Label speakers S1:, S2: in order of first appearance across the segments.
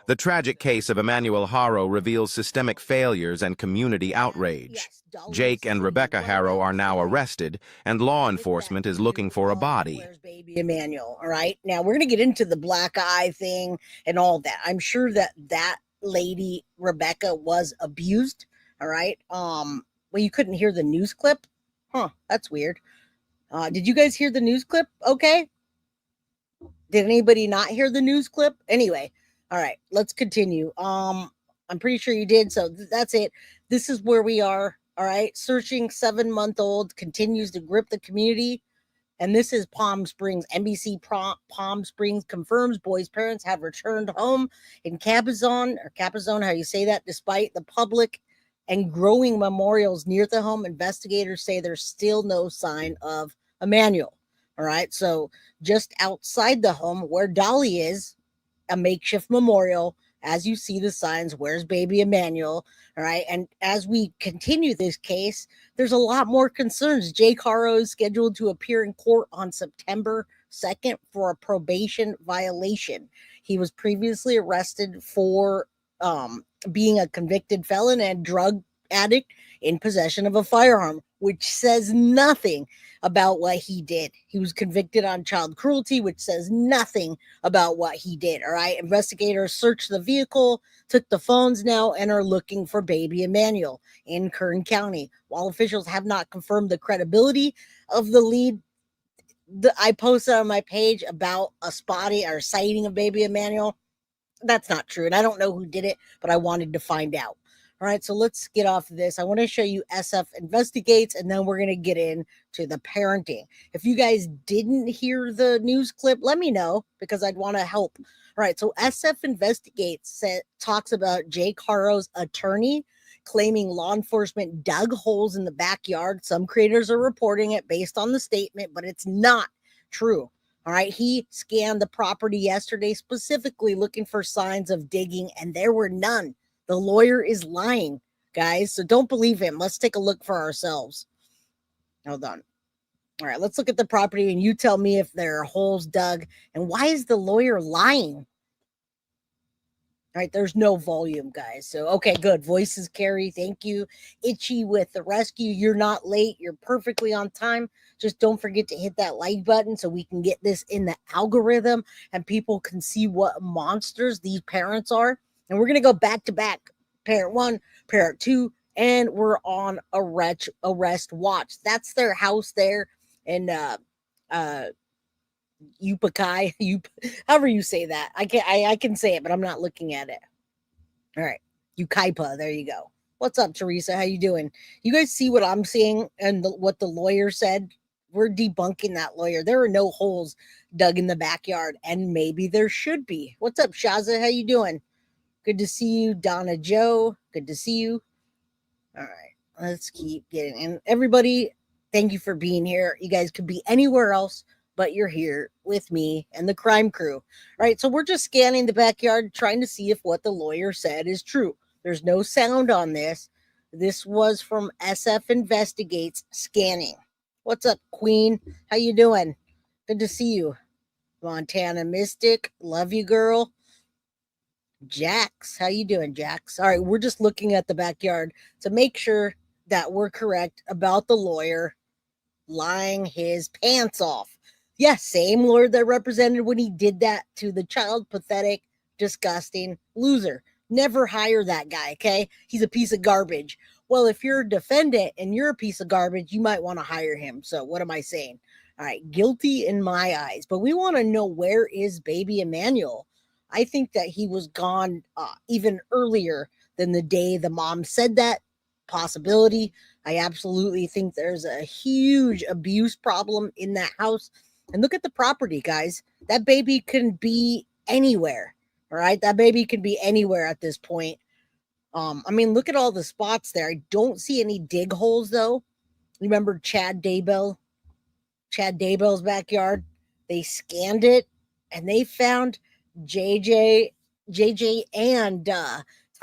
S1: The tragic case of Emmanuel Haro reveals systemic failures and community outrage. Jake and Rebecca Haro are now arrested, and law enforcement is looking for a body.
S2: Where's baby Emmanuel? All right. Now we're going to get into the black eye thing and all that. I'm sure that lady, Rebecca, was abused. All right. Well, you couldn't hear the news clip? Huh. That's weird. Did you guys hear the news clip? Okay. Did anybody not hear the news clip? Anyway, all right, let's continue. I'm pretty sure you did, so that's it. This is where we are. All right, searching 7-month-old continues to grip the community, and this is Palm Springs. NBC Palm Springs confirms boy's parents have returned home in Cabazon, how you say that, despite the public and growing memorials near the home. Investigators say there's still no sign of Emmanuel. All right, so just outside the home where Dolly is, a makeshift memorial. As you see the signs, where's baby Emmanuel? All right, and as we continue this case, there's a lot more concerns. Jake Haro is scheduled to appear in court on September 2nd for a probation violation. He was previously arrested for being a convicted felon and drug addict in possession of a firearm, which says nothing about what he did. He was convicted on child cruelty, which says nothing about what he did. All right. Investigators searched the vehicle, took the phones now, and are looking for baby Emmanuel in Kern County. While officials have not confirmed the credibility of the lead, I posted on my page about a spotting or sighting of baby Emmanuel. That's not true. And I don't know who did it, but I wanted to find out. All right, so let's get off of this. I want to show you SF Investigates, and then we're going to get into the parenting. If you guys didn't hear the news clip, let me know because I'd want to help. All right, so SF Investigates talks about Jake Haro's attorney claiming law enforcement dug holes in the backyard. Some creators are reporting it based on the statement, but it's not true. All right, he scanned the property yesterday specifically looking for signs of digging, and there were none. The lawyer is lying, guys, so don't believe him. Let's take a look for ourselves. Hold on. All right, let's look at the property, and you tell me if there are holes dug, and why is the lawyer lying? All right, there's no volume, guys. So, okay, good. Voices carry. Thank you. Itchy with the rescue. You're not late. You're perfectly on time. Just don't forget to hit that like button so we can get this in the algorithm and people can see what monsters these parents are. And we're going to go back to back, parent 1, parent 2, and we're on arrest watch. That's their house there in Yupakai, however you say that. I can say it, but I'm not looking at it. All right, Ukaipa, there you go. What's up, Teresa? How you doing? You guys see what I'm seeing and what the lawyer said? We're debunking that lawyer. There are no holes dug in the backyard, and maybe there should be. What's up, Shaza? How you doing? Good to see you, Donna Joe. Good to see you. All right, let's keep getting in. Everybody, thank you for being here. You guys could be anywhere else, but you're here with me and the crime crew. All right, so we're just scanning the backyard, trying to see if what the lawyer said is true. There's no sound on this. This was from SF Investigates scanning. What's up, Queen? How you doing? Good to see you. Montana Mystic, love you, girl. Jax, how you doing, Jax? All right, we're just looking at the backyard to make sure that we're correct about the lawyer lying his pants off. Yes, same lawyer that represented when he did that to the child, pathetic, disgusting loser. Never hire that guy, okay? He's a piece of garbage. Well, if you're a defendant and you're a piece of garbage, you might want to hire him. So what am I saying? All right, guilty in my eyes. But we want to know, where is baby Emmanuel? I think that he was gone even earlier than the day the mom said that. Possibility. I absolutely think there's a huge abuse problem in that house. And look at the property, guys. That baby can be anywhere. All right. That baby can be anywhere at this point. I mean, look at all the spots there. I don't see any dig holes, though. Remember Chad Daybell's backyard? They scanned it and they found JJ and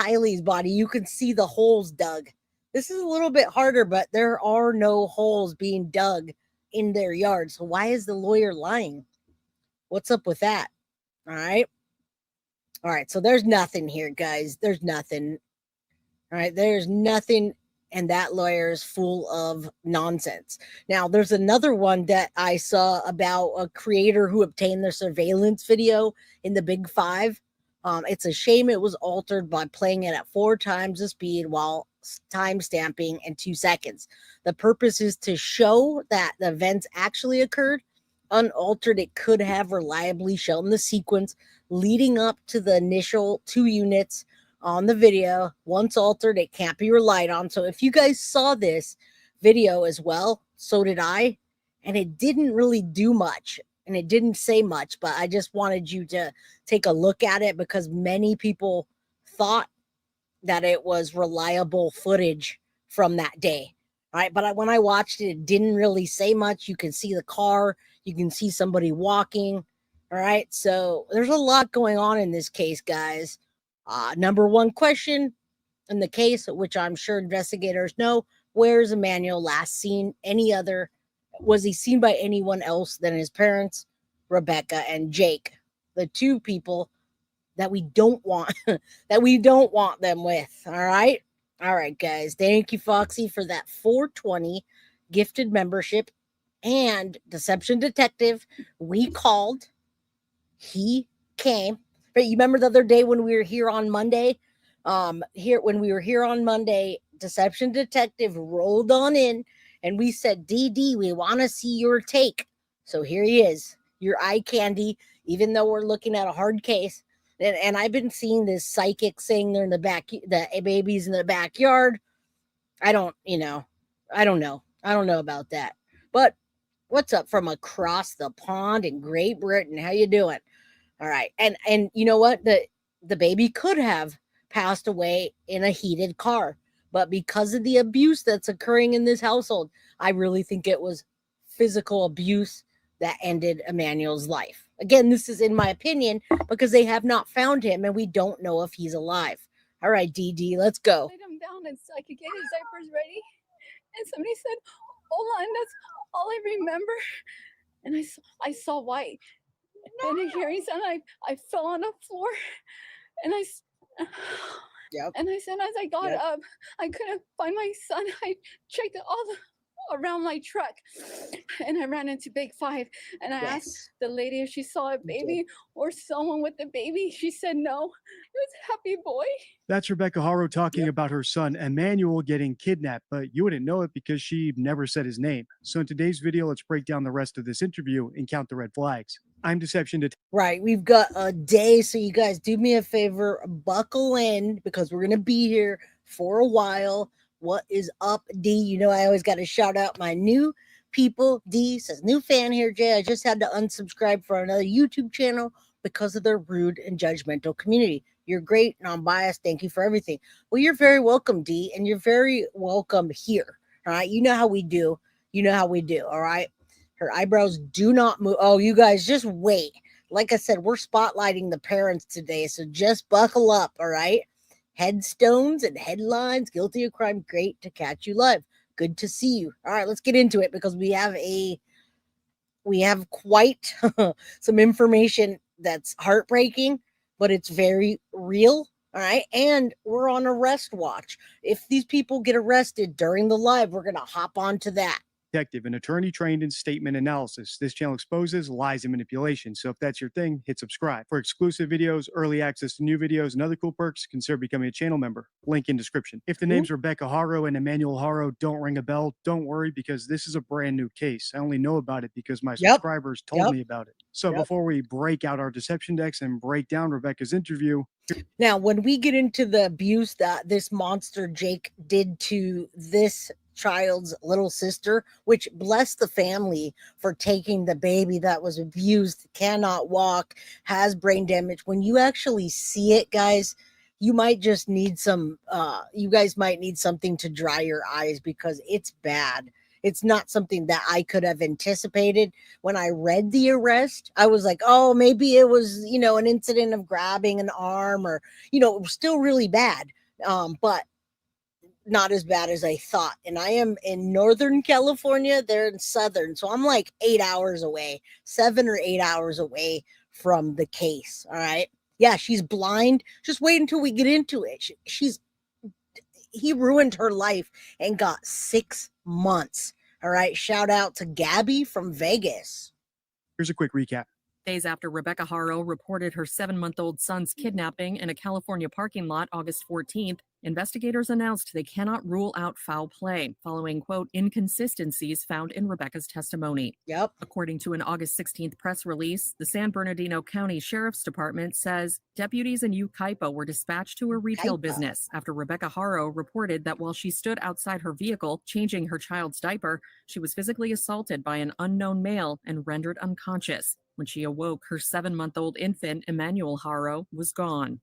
S2: Tylee's body. You can see the holes dug. This is a little bit harder, but there are no holes being dug in their yard. So why is the lawyer lying? What's up with that? All right. All right, so there's nothing here, guys. There's nothing. All right, there's nothing, and that lawyer is full of nonsense. Now, there's another one that I saw about a creator who obtained the surveillance video in the Big Five. It's a shame it was altered by playing it at 4 times the speed while time stamping in 2 seconds. The purpose is to show that the events actually occurred. Unaltered, it could have reliably shown the sequence leading up to the initial 2 units on the video. Once altered, it can't be relied on. So if you guys saw this video as well, so did I, and it didn't really do much and it didn't say much, but I just wanted you to take a look at it because many people thought that it was reliable footage from that day. All right, but when I watched it, it didn't really say much. You can see the car, you can see somebody walking. All right, so there's a lot going on in this case, guys. Number one question in the case, which I'm sure investigators know, where's Emmanuel last seen? Was he seen by anyone else than his parents, Rebecca and Jake, the two people that we don't want, that we don't want them with? All right. All right, guys. Thank you, Foxy, for that 420 gifted membership and Deception Detective. We called. He came. But you remember the other day when we were here on Monday? When we were here on Monday, Deception Detective rolled on in and we said, DD, we want to see your take. So here he is, your eye candy, even though we're looking at a hard case. And I've been seeing this psychic saying they're in the baby's in the backyard. I don't know. I don't know about that. But what's up from across the pond in Great Britain? How you doing? All right. And you know what? The baby could have passed away in a heated car, but because of the abuse that's occurring in this household, I really think it was physical abuse that ended Emmanuel's life. Again, this is in my opinion because they have not found him and we don't know if he's alive. All right, DD, let's go.
S3: Laid him down and so I could get his diapers ready. And somebody said, hold on, that's all I remember. And I saw white. And a hearing sound, I fell on the floor. And
S2: Yep.
S3: And I said, as I got up, I couldn't find my son. I checked all around my truck and I ran into Big Five and I asked the lady if she saw a baby or someone with the baby. She said no. It was Happy Boy.
S4: That's Rebecca Haro talking about her son Emmanuel getting kidnapped, but you wouldn't know it because she never said his name. So in today's video, let's break down the rest of this interview and count the red flags. I'm Deception Detective.
S2: Right, we've got a day, so you guys do me a favor, buckle in because we're gonna be here for a while. What is up, D? You know I always got to shout out my new people. D says, new fan here, Jay. I just had to unsubscribe for another YouTube channel because of their rude and judgmental community. You're great, non-biased. Thank you for everything. Well, you're very welcome, D, and you're very welcome here. All right, you know how we do. You know how we do. All right. Her eyebrows do not move. Oh, you guys just wait. Like I said, we're spotlighting the parents today, so just buckle up. All right. Headstones and headlines, guilty of crime, great to catch you live. Good to see you. All right, let's get into it because we have quite some information that's heartbreaking, but it's very real. All right, and we're on arrest watch. If these people get arrested during the live, we're going to hop onto that.
S4: Detective, an attorney trained in statement analysis. This channel exposes lies and manipulation. So if that's your thing, hit subscribe. For exclusive videos, early access to new videos, and other cool perks, consider becoming a channel member. Link in description. If the names Rebecca Haro and Emmanuel Haro don't ring a bell, don't worry because this is a brand new case. I only know about it because my subscribers told me about it. So before we break out our deception decks and break down Rebecca's interview.
S2: Now, when we get into the abuse that this monster Jake did to this child's little sister, which bless the family for taking the baby that was abused, cannot walk, has brain damage. When you actually see it, guys, you might just need you guys might need something to dry your eyes because it's bad. It's not something that I could have anticipated. When I read the arrest, I was like, oh, maybe it was, an incident of grabbing an arm or, it was still really bad. But not as bad as I thought. And I am in Northern California. They're in Southern. So I'm like 8 hours away, 7 or 8 hours away from the case. All right. Yeah, she's blind. Just wait until we get into it. He ruined her life and got 6 months. All right. Shout out to Gabby from Vegas.
S4: Here's a quick recap.
S5: Days after Rebecca Haro reported her 7-month-old son's kidnapping in a California parking lot August 14th, investigators announced they cannot rule out foul play following, quote, inconsistencies found in Rebecca's testimony.
S2: Yep.
S5: According to an August 16th press release, the San Bernardino County Sheriff's Department says deputies in Yucaipa were dispatched to a retail business after Rebecca Haro reported that while she stood outside her vehicle changing her child's diaper, she was physically assaulted by an unknown male and rendered unconscious. When she awoke, her 7-month-old infant, Emmanuel Haro, was gone.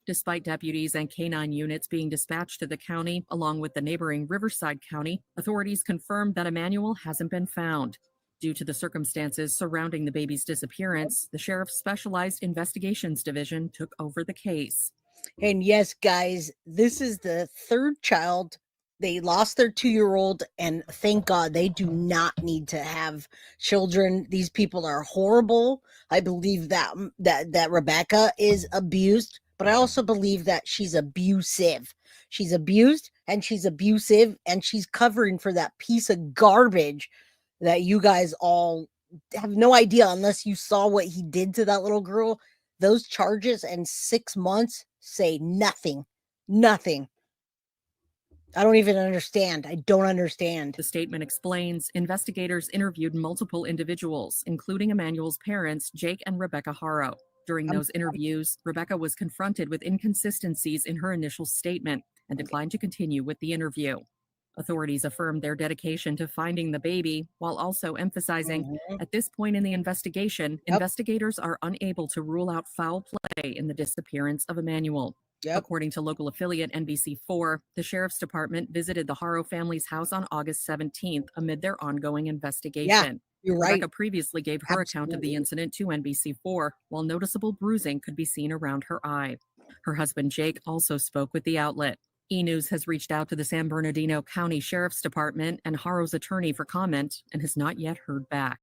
S5: Despite deputies and canine units being dispatched to the county, along with the neighboring Riverside County, authorities confirmed that Emmanuel hasn't been found. Due to the circumstances surrounding the baby's disappearance, the Sheriff's Specialized Investigations Division took over the case.
S2: And yes, guys, this is the third child. They lost their 2-year-old, and thank God they do not need to have children. These people are horrible. I believe that Rebecca is abused, but I also believe that she's abusive. She's abused and she's abusive, and she's covering for that piece of garbage that you guys all have no idea unless you saw what he did to that little girl. Those charges and 6 months say nothing. Nothing. I don't even understand. I don't understand.
S5: The statement explains investigators interviewed multiple individuals, including Emmanuel's parents, Jake and Rebecca Haro. During those interviews, Rebecca was confronted with inconsistencies in her initial statement and declined to continue with the interview. Authorities affirmed their dedication to finding the baby, while also emphasizing, at this point in the investigation, investigators are unable to rule out foul play in the disappearance of Emmanuel. According to local affiliate NBC4, the Sheriff's Department visited the Haro family's house on August 17th amid their ongoing investigation.
S2: Yeah, you're right.
S5: Rebecca previously gave her account of the incident to NBC4, while noticeable bruising could be seen around her eye. Her husband Jake also spoke with the outlet. E-News has reached out to the San Bernardino County Sheriff's Department and Haro's attorney for comment and has not yet heard back.